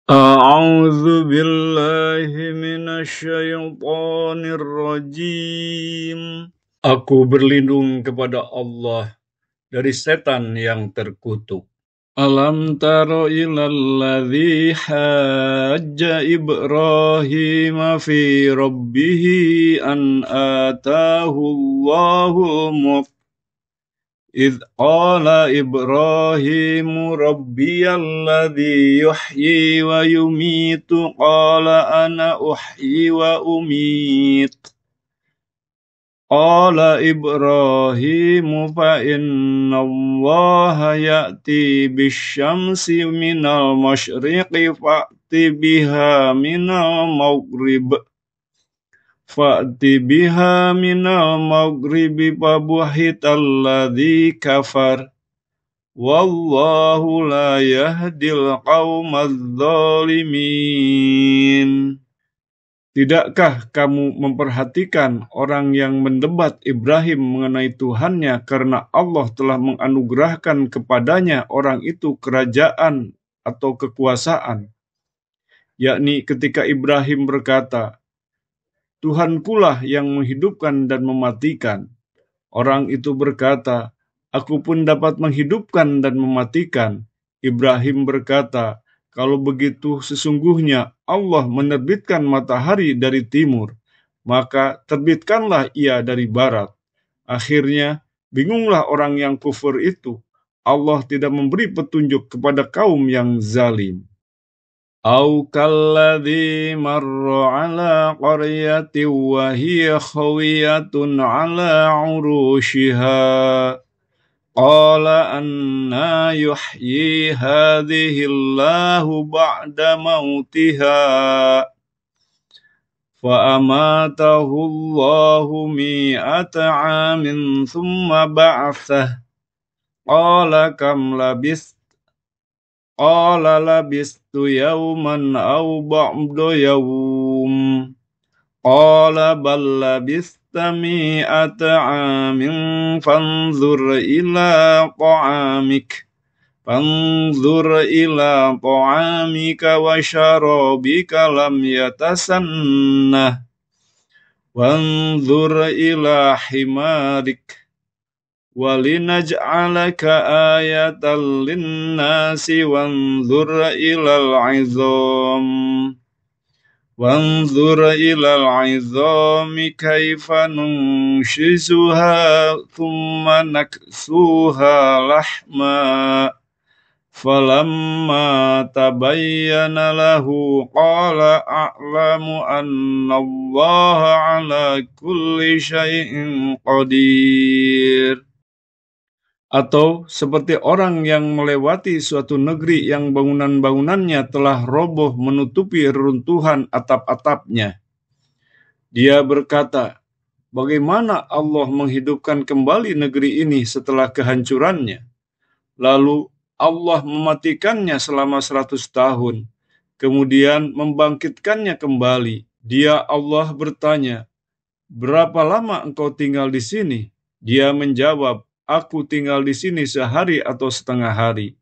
A'udzu billahi minasyaitonir rajim. Aku berlindung kepada Allah dari setan yang terkutuk. Alam taro ilal ladzi hajja Ibrahim fi rabbih an atahu Allahu إذ قال إبراهيم ربي الذي يحيي ويميت قال أنا أحيي وأميت قال إبراهيم فإن الله يأتي بالشمس من المشرق فأت بها من المغرب فبهت الذي كفر wallahu la yahdil qaumadz zalimin. Tidakkah kamu memperhatikan orang yang mendebat Ibrahim mengenai Tuhannya karena Allah telah menganugerahkan kepadanya orang itu kerajaan atau kekuasaan, yakni ketika Ibrahim berkata, Tuhankulah yang menghidupkan dan mematikan. Orang itu berkata, Aku pun dapat menghidupkan dan mematikan. Ibrahim berkata, Kalau begitu sesungguhnya Allah menerbitkan matahari dari timur, maka terbitkanlah ia dari barat. Akhirnya, bingunglah orang yang kufur itu. Allah tidak memberi petunjuk kepada kaum yang zalim. Au kalladzi marra ala qaryatin wa hiya khawiyatun ala urushiha qala anna yuhyi hadhihi Allahu ba'da mautiha fa amatahu Allahu mi'ata 'amin thumma ba'athah qala kam labis Qala labistu yawman aw ba'da yawm. Qala bal labista mi'ata 'amin fanzur ila ta'amika wa syarabika lam yatasannah. Wanzur ila himarik. وَلِنَجْعَلَكَ آيَةً لِلنَّاسِ وَانظُرْ إِلَى الْعِظَامِ كَيْفَ نُنشِزُهَا ثُمَّ نَكْسُوهَا لَحْمًا فَلَمَّا تَبَيَّنَ لَهُ قَالَ أَعْلَمُ أَنَّ اللَّهَ عَلَى كُلِّ شَيْءٍ قَدِيرٌ. Atau seperti orang yang melewati suatu negeri yang bangunan-bangunannya telah roboh menutupi reruntuhan atap-atapnya. Dia berkata, bagaimana Allah menghidupkan kembali negeri ini setelah kehancurannya? Lalu Allah mematikannya selama 100 tahun, kemudian membangkitkannya kembali. Dia Allah bertanya, berapa lama engkau tinggal di sini? Dia menjawab, Aku tinggal di sini sehari atau setengah hari.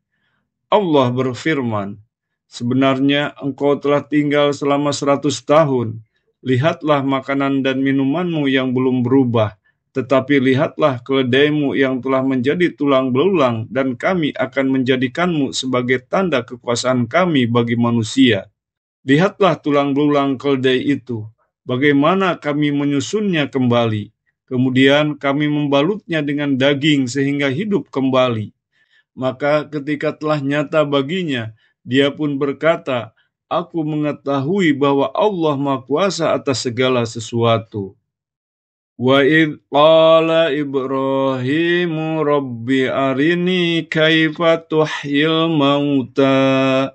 Allah berfirman, sebenarnya engkau telah tinggal selama 100 tahun. Lihatlah makanan dan minumanmu yang belum berubah, tetapi lihatlah keledaimu yang telah menjadi tulang belulang, dan kami akan menjadikanmu sebagai tanda kekuasaan kami bagi manusia. Lihatlah tulang belulang keledai itu, bagaimana kami menyusunnya kembali. Kemudian kami membalutnya dengan daging sehingga hidup kembali. Maka ketika telah nyata baginya, dia pun berkata, Aku mengetahui bahwa Allah Maha Kuasa atas segala sesuatu. Wa idh qala Ibrahimu Rabbi arini kaifa tuhyil mauta.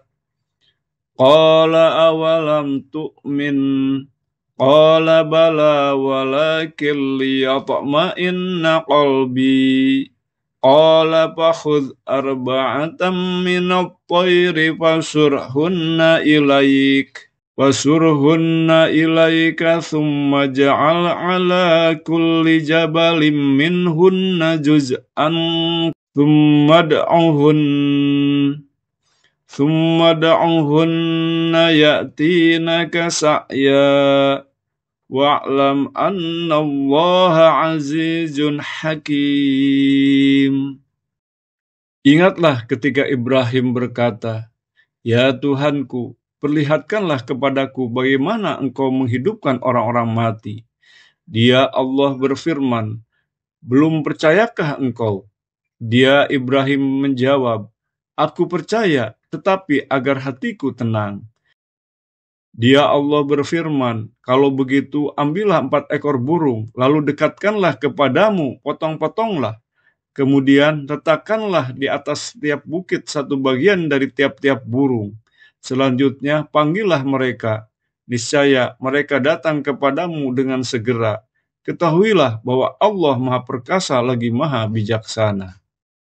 Qala awalam tu'min. Qala bala walakin liyatma'inna qalbi. Qala fakhudh arba'atan minat tayri fasurhunna ilaika thumma ja'al ala kulli jabalin minhunna juz'an thumma da'uhun thumma da'uhunna ya'tinaka sa'ya wa'lam anna Allaha azizun hakim. Ingatlah ketika Ibrahim berkata, "Ya Tuhanku, perlihatkanlah kepadaku bagaimana Engkau menghidupkan orang-orang mati." Dia Allah berfirman, "Belum percayakah engkau?" Dia Ibrahim menjawab, "Aku percaya, tetapi agar hatiku tenang." Dia Allah berfirman, "Kalau begitu ambillah 4 ekor burung, lalu dekatkanlah kepadamu, potong-potonglah. Kemudian letakkanlah di atas tiap bukit satu bagian dari tiap-tiap burung. Selanjutnya panggillah mereka. Niscaya mereka datang kepadamu dengan segera. Ketahuilah bahwa Allah Maha Perkasa lagi Maha Bijaksana."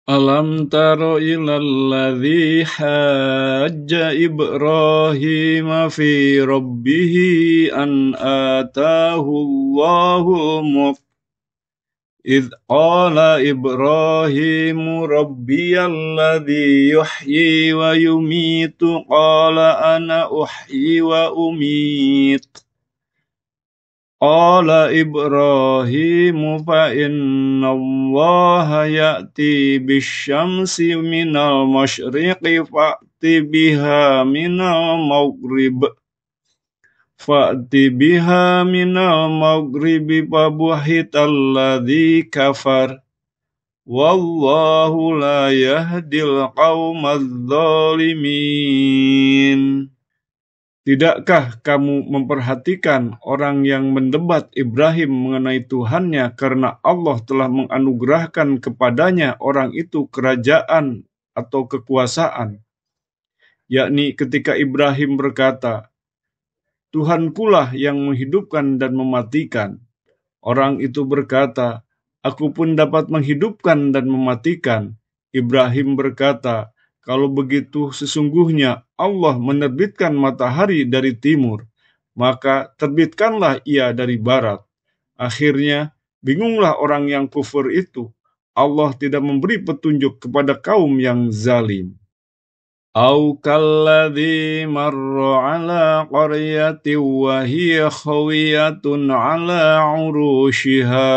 Alam taro ilal ladzi hajja Ibrahim fi rabbih an atahu Allahu mulk إذ قال إبراهيم ربي الذي يحيي ويميت قال أنا أحيي وأميت قال إبراهيم فإن الله يأتي بالشمس من المشرق فأت بها من المغرب فبهت الذي كفر والله لا يهدي القوم الظالمين. Tidakkah kamu memperhatikan orang yang mendebat Ibrahim mengenai Tuhannya karena Allah telah menganugerahkan kepadanya orang itu kerajaan atau kekuasaan, yakni ketika Ibrahim berkata, "Tuhankulah yang menghidupkan dan mematikan." Orang itu berkata, "Aku pun dapat menghidupkan dan mematikan." Ibrahim berkata, "Kalau begitu sesungguhnya Allah menerbitkan matahari dari timur, maka terbitkanlah ia dari barat." Akhirnya, bingunglah orang yang kufur itu. Allah tidak memberi petunjuk kepada kaum yang zalim. أو كالذي مر على قرية وهي خوية على عروشها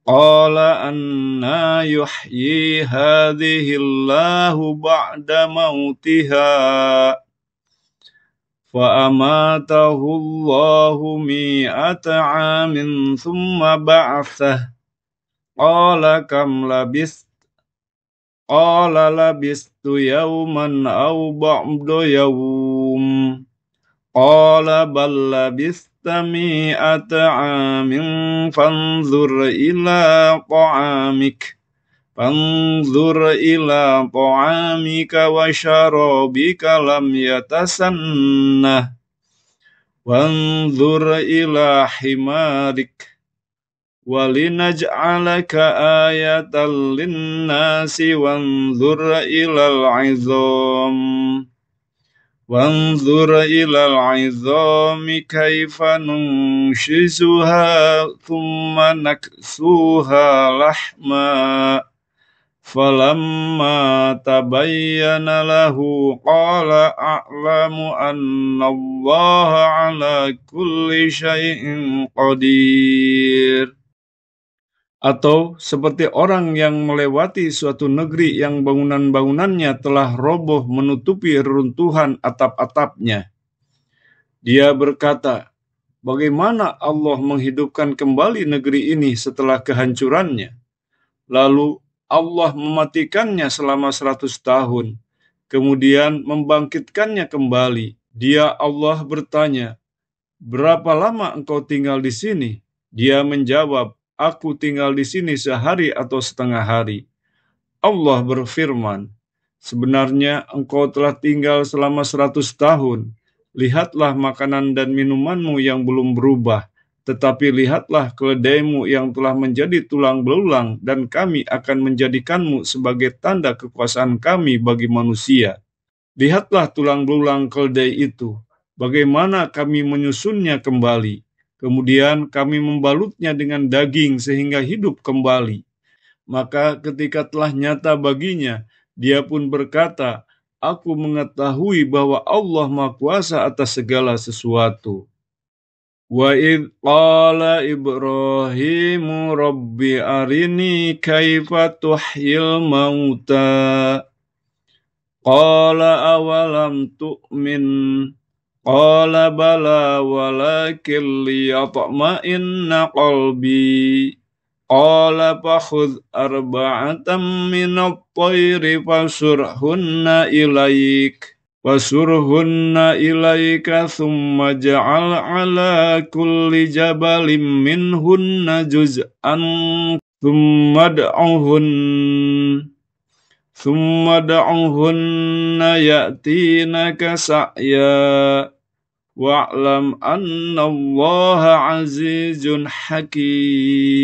قال أنى يحيي هذه الله بعد موتها فأماته الله 100 عام ثم بعثه قال كم لبثت قال لبثت يوما أو بعض يوم قال بل لبثت 100 عام فانظر إلى طعامك وشرابك لم يتسنه وانظر إلى حمارك وَلِنَجْعَلَكَ آيَةً لِلنَّاسِ وَانظُرْ إِلَى الْعِظَامِ كَيْفَ نُنشِزُهَا ثُمَّ نَكْسُوهَا لَحْمًا فَلَمَّا تَبَيَّنَ لَهُ قَالَ أَعْلَمُ أَنَّ اللَّهَ عَلَى كُلِّ شَيْءٍ قَدِيرٌ. Atau seperti orang yang melewati suatu negeri yang bangunan-bangunannya telah roboh menutupi reruntuhan atap-atapnya. Dia berkata, "Bagaimana Allah menghidupkan kembali negeri ini setelah kehancurannya?" Lalu Allah mematikannya selama 100 tahun, kemudian membangkitkannya kembali. Dia Allah bertanya, "Berapa lama engkau tinggal di sini?" Dia menjawab, "Aku tinggal di sini sehari atau setengah hari." Allah berfirman, "Sebenarnya engkau telah tinggal selama 100 tahun. Lihatlah makanan dan minumanmu yang belum berubah, tetapi lihatlah keledaimu yang telah menjadi tulang belulang, dan kami akan menjadikanmu sebagai tanda kekuasaan kami bagi manusia. Lihatlah tulang belulang keledai itu, bagaimana kami menyusunnya kembali. Kemudian kami membalutnya dengan daging sehingga hidup kembali." Maka ketika telah nyata baginya, dia pun berkata, aku mengetahui bahwa Allah Maha Kuasa atas segala sesuatu. Wa idh qala Ibrahimu Rabbi arini kaifa tuhyil mauta. Qala awalam tu'min. Qala bala walakin liyatma'inna qalbi. Qala fakhudh arba'atan minat tayri fasurhunna ilaik. Wasurhunna ilaika thumma ja'al ala kulli jabalin minhunna juz'an thumma da'uhunna ya'tinaka sa'ya wa'lam anna Allaha azizun hakim.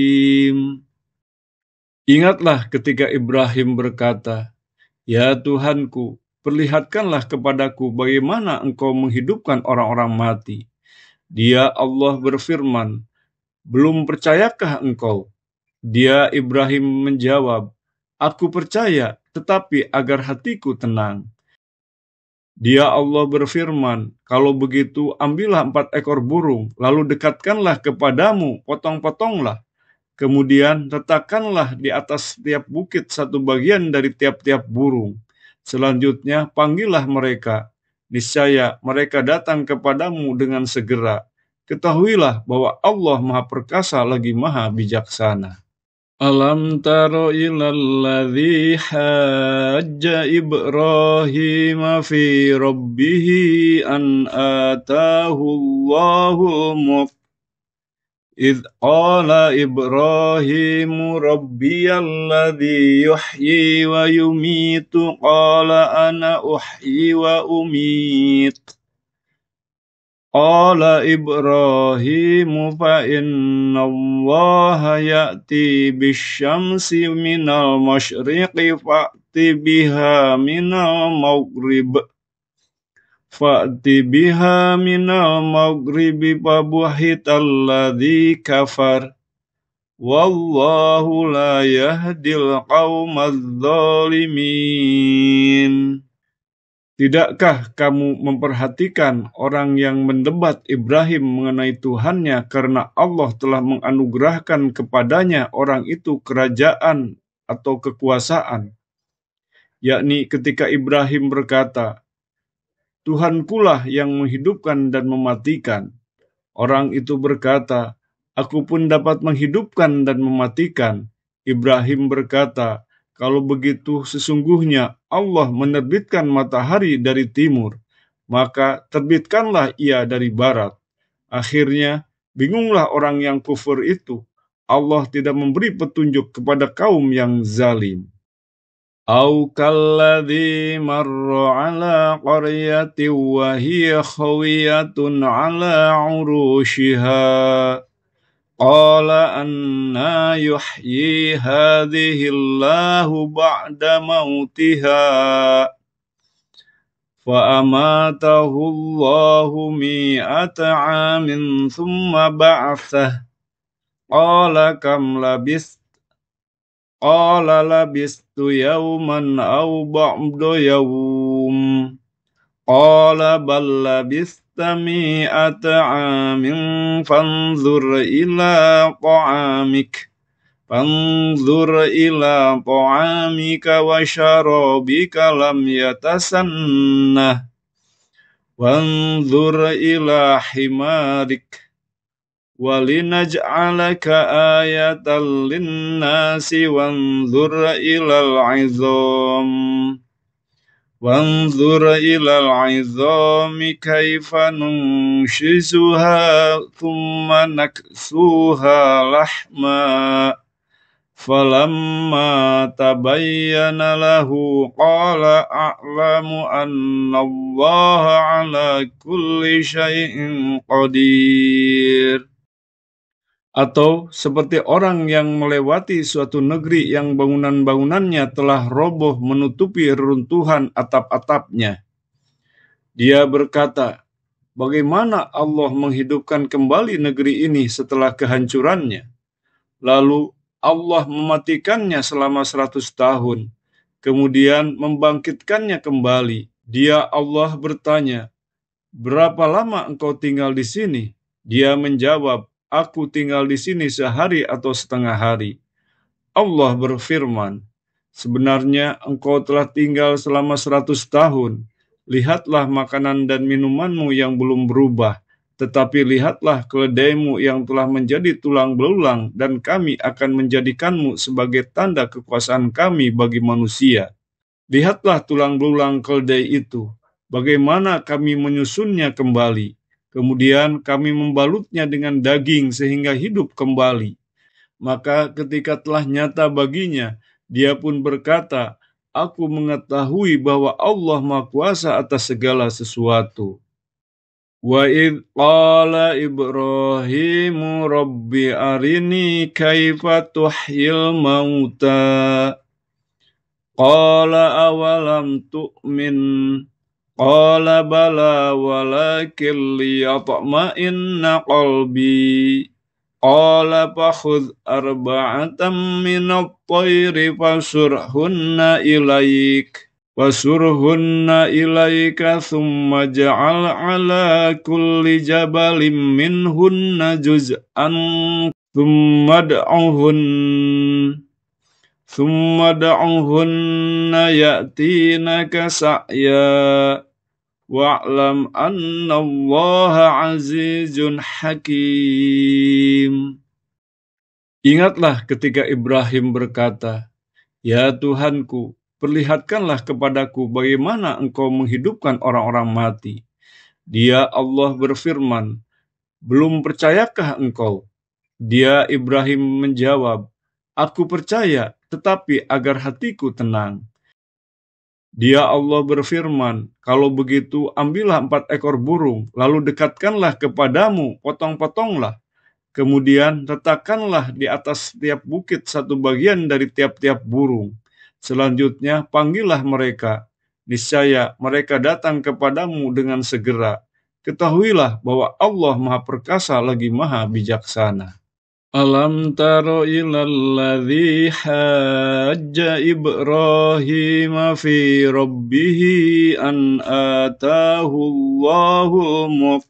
Ingatlah ketika Ibrahim berkata, "Ya Tuhanku, perlihatkanlah kepadaku bagaimana Engkau menghidupkan orang-orang mati." Dia Allah berfirman, "Belum percayakah engkau?" Dia Ibrahim menjawab, "Aku percaya, tetapi agar hatiku tenang." Dia Allah berfirman, "Kalau begitu ambillah 4 ekor burung, lalu dekatkanlah kepadamu, potong-potonglah. Kemudian letakkanlah di atas tiap bukit satu bagian dari tiap-tiap burung. Selanjutnya panggillah mereka. Niscaya mereka datang kepadamu dengan segera. Ketahuilah bahwa Allah Maha Perkasa lagi Maha Bijaksana." Alam taro ilal ladzi hajja Ibrahim fi rabbih an atahu Allahul mulk إذ قال إبراهيم ربي الذي يحيي ويميت قال أنا أحيي وأميت قال إبراهيم فإن الله يأتي بالشمس من المشرق فأت بها من المغرب فبهت الذي كفر والله لا يهدي القوم الظالمين. Tidakkah kamu memperhatikan orang yang mendebat Ibrahim mengenai Tuhannya karena Allah telah menganugerahkan kepadanya orang itu kerajaan atau kekuasaan? Yakni ketika Ibrahim berkata, "Tuhankulah yang menghidupkan dan mematikan." Orang itu berkata, "Aku pun dapat menghidupkan dan mematikan." Ibrahim berkata, "Kalau begitu sesungguhnya Allah menerbitkan matahari dari timur, maka terbitkanlah ia dari barat." Akhirnya, bingunglah orang yang kufur itu. Allah tidak memberi petunjuk kepada kaum yang zalim. Au kalladzi marra ala qaryatin wa hiya khawiyatun ala urushiha qala anna yuhyi hadhihi Allahu ba'da mautiha fa amatahu Allahu mi'ata 'amin thumma ba'athah qala kam labis qala labistu yawman aw ba'da yawm qala bal labista mi'ata 'amin fanzur ila ta'amika wa syarabika lam yatasannah wanzur ila himarik walinaj'alaka ayatan linnasi wanzur ilal 'izami kaifa nunshizuha thumma naksuha lahma falamma tabayyana lahu qala a'lamu anna Allaha 'ala kulli syai'in qadir. Atau seperti orang yang melewati suatu negeri yang bangunan-bangunannya telah roboh menutupi reruntuhan atap-atapnya. Dia berkata, "Bagaimana Allah menghidupkan kembali negeri ini setelah kehancurannya?" Lalu Allah mematikannya selama 100 tahun. kemudian membangkitkannya kembali. Dia Allah bertanya, "Berapa lama engkau tinggal di sini?" Dia menjawab, "Aku tinggal di sini sehari atau setengah hari." Allah berfirman, "Sebenarnya engkau telah tinggal selama 100 tahun. Lihatlah makanan dan minumanmu yang belum berubah, tetapi lihatlah keledaimu yang telah menjadi tulang belulang, dan kami akan menjadikanmu sebagai tanda kekuasaan kami bagi manusia. Lihatlah tulang belulang keledai itu, bagaimana kami menyusunnya kembali. Kemudian kami membalutnya dengan daging sehingga hidup kembali." Maka ketika telah nyata baginya, dia pun berkata, "Aku mengetahui bahwa Allah Maha Kuasa atas segala sesuatu." Wa idh qala Ibrahimu Rabbi arini kaifa tuhyil mauta. Qala awalam tu'min. Qala bala walakin liyatma'inna qalbi. Qala fakhudh arba'atan minat tayri fasurhunna ilaika thumma ja'al ala kulli jabalin minhunna juz'an thumma da'uhunna ya'tinaka sa'ya wa'lam anna Allaha azizun hakim. Ingatlah ketika Ibrahim berkata, "Ya Tuhanku, perlihatkanlah kepadaku bagaimana engkau menghidupkan orang-orang mati." Dia Allah berfirman, "Belum percayakah engkau?" Dia Ibrahim menjawab, "Aku percaya, tetapi agar hatiku tenang." Dia Allah berfirman, "Kalau begitu ambillah 4 ekor burung, lalu dekatkanlah kepadamu, potong-potonglah. Kemudian letakkanlah di atas tiap bukit satu bagian dari tiap-tiap burung. Selanjutnya panggillah mereka. Niscaya mereka datang kepadamu dengan segera. Ketahuilah bahwa Allah Maha Perkasa lagi Maha Bijaksana." Alam taro ilal ladzi hajja Ibrahim fi rabbih an atahu Allahu mulk.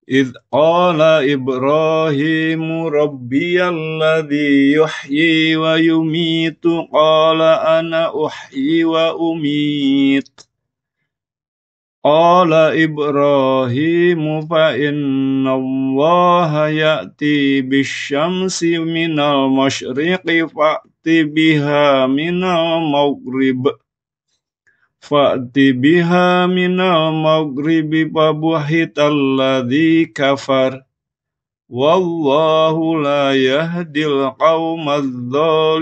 إذ قال إبراهيم ربي الذي يحيي ويميت قال أنا أحيي وأميت قال إبراهيم فإن الله يأتي بالشمس من المشرق فأت بها من المغرب فبهت الذي كفر والله لا يهدي القوم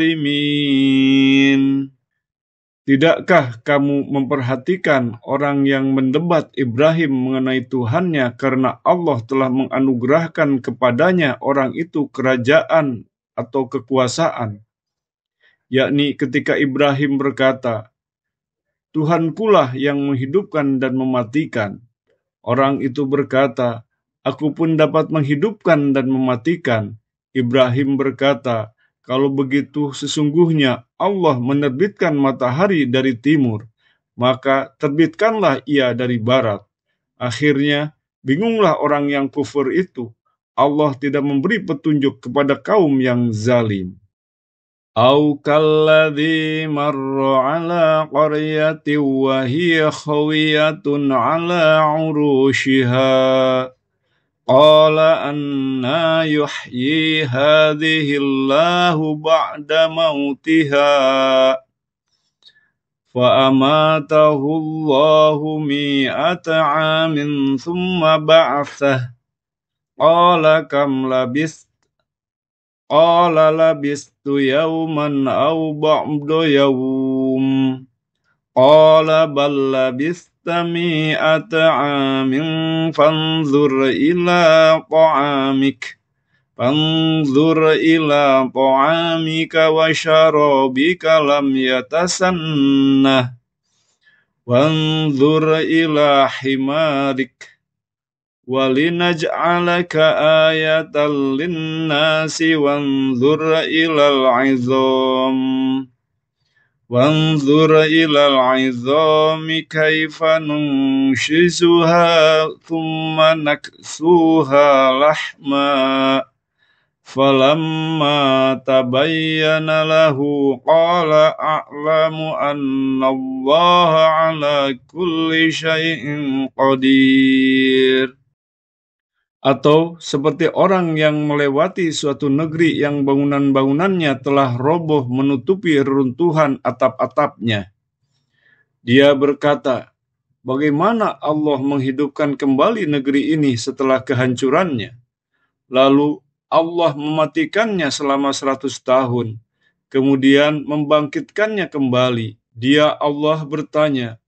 الظالمين. Tidakkah kamu memperhatikan orang yang mendebat Ibrahim mengenai Tuhannya karena Allah telah menganugerahkan kepadanya orang itu kerajaan atau kekuasaan? Yakni ketika Ibrahim berkata, "Tuhankulah yang menghidupkan dan mematikan." Orang itu berkata, "Aku pun dapat menghidupkan dan mematikan." Ibrahim berkata, "Kalau begitu sesungguhnya Allah menerbitkan matahari dari timur, maka terbitkanlah ia dari barat." Akhirnya, bingunglah orang yang kufur itu. Allah tidak memberi petunjuk kepada kaum yang zalim. Au kalladzi marra ala qaryatin wa hiya khawiyatun ala urushiha qala anna yuhyi hadhihi Allahu ba'da mautiha fa amatahu Allahu mi'ata 'amin thumma ba'athah qala kam labist Qala labistu yawman aw ba'da yawm. Qala bal labista mi'ata 'amin fanzur ila ta'amika wa syarabika lam yatasannah. Wanzur ila himarik. Walinaj'alaka ayatan linnasi wanzur ilal 'izam Wanzur ilal 'idhami kaifa nunshizuha thumma naksuha lahma falamma tabayyana lahu qala a'lamu anna Allaha 'ala kulli syai'in qadir. Atau seperti orang yang melewati suatu negeri yang bangunan-bangunannya telah roboh menutupi reruntuhan atap-atapnya. Dia berkata, bagaimana Allah menghidupkan kembali negeri ini setelah kehancurannya? Lalu Allah mematikannya selama 100 tahun, kemudian membangkitkannya kembali. Dia Allah bertanya,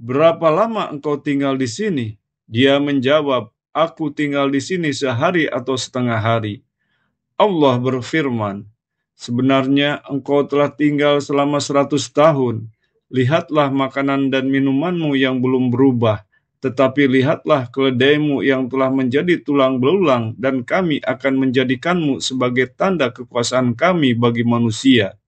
berapa lama engkau tinggal di sini? Dia menjawab, aku tinggal di sini sehari atau setengah hari. Allah berfirman, sebenarnya engkau telah tinggal selama 100 tahun. Lihatlah makanan dan minumanmu yang belum berubah, tetapi lihatlah keledaimu yang telah menjadi tulang belulang, dan kami akan menjadikanmu sebagai tanda kekuasaan kami bagi manusia.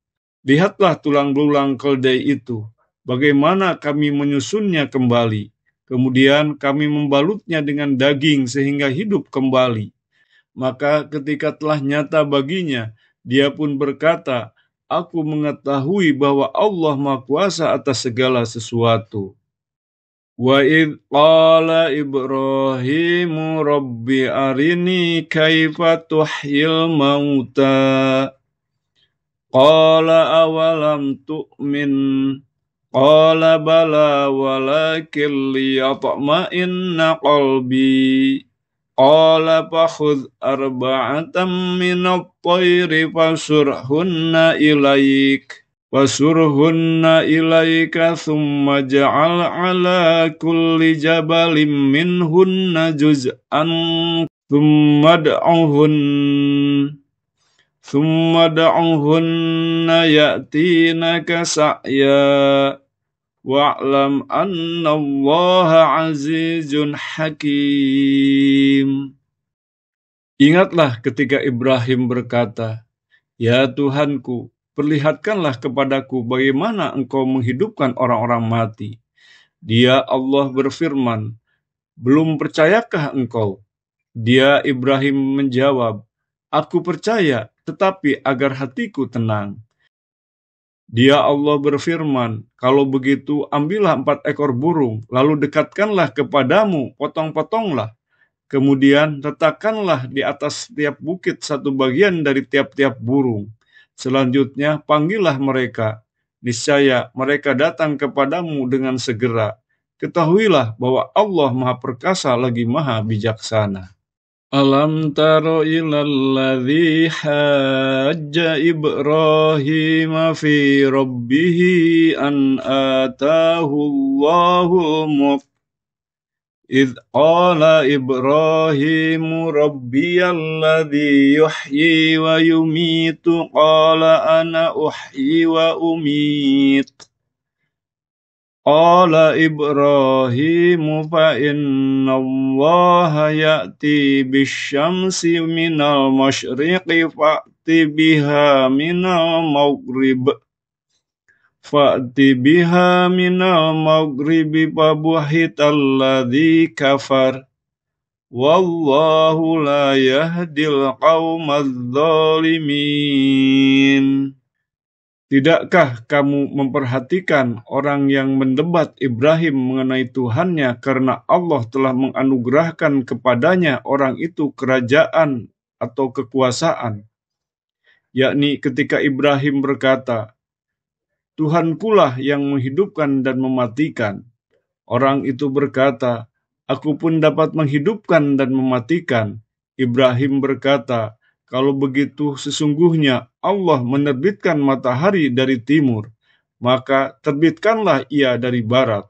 Lihatlah tulang belulang keledai itu, bagaimana kami menyusunnya kembali. Kemudian kami membalutnya dengan daging sehingga hidup kembali. Maka ketika telah nyata baginya, dia pun berkata, aku mengetahui bahwa Allah Maha Kuasa atas segala sesuatu. Wa idh qala Ibrahimu Rabbi arini kaifa tuhyil mauta. Qala awalam tu'min. Qala bala walakin liyatma'inna qalbi. Qala fakhudh arba'atan minat tayri fasurhunna ilaika thumma ja'al ala kulli jabalin minhunna juz'an thumma da'uhunna ya'tinaka sa'ya wa'lam anna Allaha azizun hakim. Ingatlah ketika Ibrahim berkata, ya Tuhanku, perlihatkanlah kepadaku bagaimana engkau menghidupkan orang-orang mati. Dia Allah berfirman, belum percayakah engkau? Dia Ibrahim menjawab, aku percaya, tetapi agar hatiku tenang. Dia Allah berfirman, kalau begitu ambillah 4 ekor burung, lalu dekatkanlah kepadamu, potong-potonglah. Kemudian letakkanlah di atas tiap bukit satu bagian dari tiap-tiap burung. Selanjutnya panggillah mereka. Niscaya mereka datang kepadamu dengan segera. Ketahuilah bahwa Allah Maha Perkasa lagi Maha Bijaksana. Alam taro ilal ladzi hajja Ibrahim fi rabbih an atahu Allahu mulk idh qala Ibrahim rabbiyalladzi yuhyi wa yumitu qala ana uhyi wa umit. Qala Ibrahim fa inna Allaha ya'ti bisyamsi minal masyriqi fa'ti biha minal maghribi fabuhitalladzi kafar wallahu la yahdil qaumadz zalimin. Tidakkah kamu memperhatikan orang yang mendebat Ibrahim mengenai Tuhannya karena Allah telah menganugerahkan kepadanya orang itu kerajaan atau kekuasaan? Yakni ketika Ibrahim berkata, Tuhankulah yang menghidupkan dan mematikan. Orang itu berkata, aku pun dapat menghidupkan dan mematikan. Ibrahim berkata, kalau begitu sesungguhnya Allah menerbitkan matahari dari timur, maka terbitkanlah ia dari barat.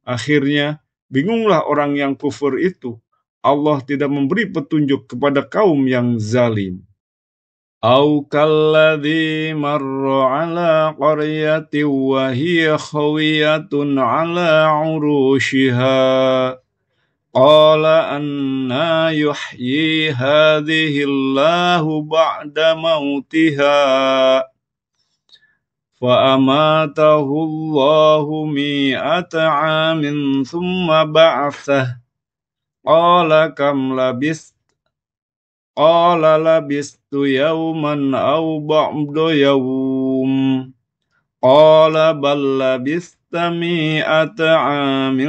Akhirnya, bingunglah orang yang kufur itu. Allah tidak memberi petunjuk kepada kaum yang zalim. Au kalladzi marra ala qaryatin wa hiya khawiyatun ala urushiha. Qala anna yuhyi hadhihi Allahu ba'da mautiha فأماته الله 100 عام ثم بعثه قال كم لبثت قال لبثت يوما أو بعض يوم قال بل لبثت 100 عام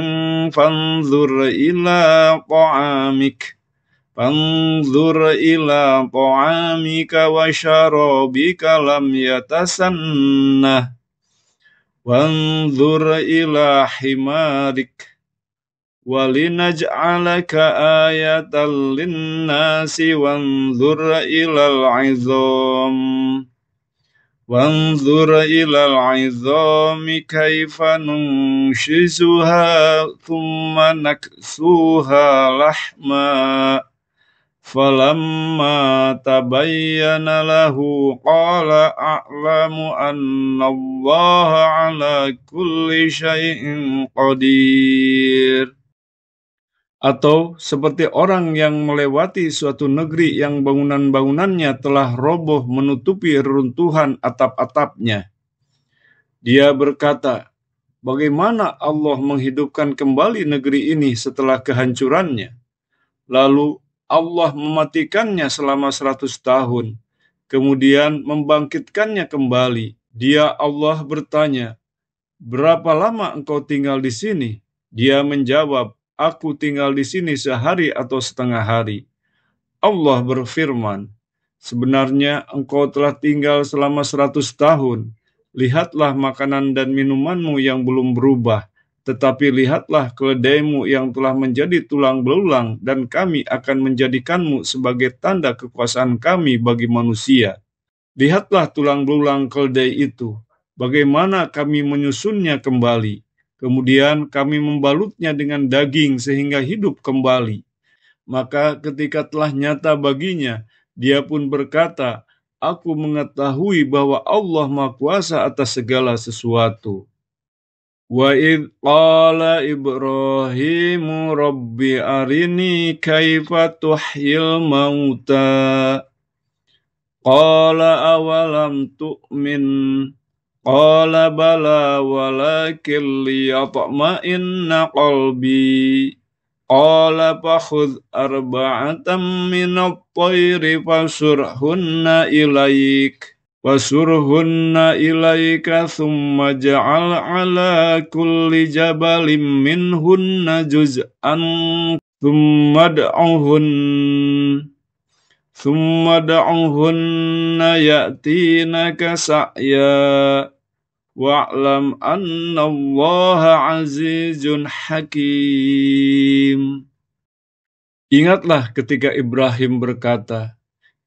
فانظر إلى طعامك وشرابك لم يتسنه وانظر إلى حمارك ولنجعلك آية للناس وانظر إلى العظام كيف ننشزها ثم نكسوها لحما فلما تبين له قال أعلم أن الله على كل شيء قدير. Atau seperti orang yang melewati suatu negeri yang bangunan-bangunannya telah roboh menutupi reruntuhan atap-atapnya. Dia berkata, bagaimana Allah menghidupkan kembali negeri ini setelah kehancurannya? Lalu Allah mematikannya selama 100 tahun, kemudian membangkitkannya kembali. Dia Allah bertanya, berapa lama engkau tinggal di sini? Dia menjawab, aku tinggal di sini sehari atau setengah hari. Allah berfirman, sebenarnya engkau telah tinggal selama 100 tahun. Lihatlah makanan dan minumanmu yang belum berubah, tetapi lihatlah keledaimu yang telah menjadi tulang belulang, dan kami akan menjadikanmu sebagai tanda kekuasaan kami bagi manusia. Lihatlah tulang belulang keledai itu, bagaimana kami menyusunnya kembali. Kemudian kami membalutnya dengan daging sehingga hidup kembali. Maka ketika telah nyata baginya, dia pun berkata, aku mengetahui bahwa Allah Maha Kuasa atas segala sesuatu. Wa idh qala Ibrahimu Rabbi arini kaifa tuhyil mauta. Qala awalam tu'min. Qala bala walakin liyatma'inna qalbi. Qala fakhudh arba'atan minat tayri wasurhunna ilaika thumma ja'al ala kulli jabalin minhunna juz'an thumma da'uhunna ya'tinaka sa'ya wa'lam anna Allaha azizun hakim. Ingatlah ketika Ibrahim berkata,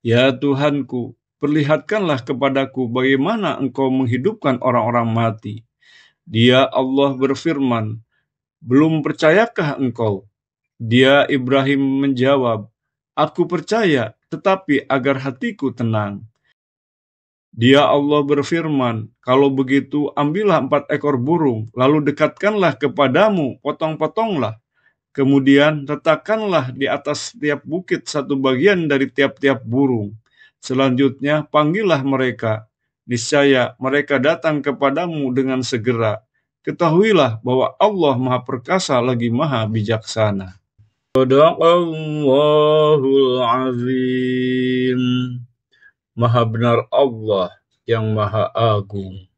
ya Tuhanku, perlihatkanlah kepadaku bagaimana engkau menghidupkan orang-orang mati. Dia Allah berfirman, belum percayakah engkau? Dia Ibrahim menjawab, aku percaya, tetapi agar hatiku tenang. Dia Allah berfirman, kalau begitu ambillah 4 ekor burung, lalu dekatkanlah kepadamu, potong-potonglah. Kemudian letakkanlah di atas tiap bukit satu bagian dari tiap-tiap burung. Selanjutnya panggillah mereka. Niscaya mereka datang kepadamu dengan segera. Ketahuilah bahwa Allah Maha Perkasa lagi Maha Bijaksana. Shadaqallahul Azim. Maha benar Allah yang Maha Agung.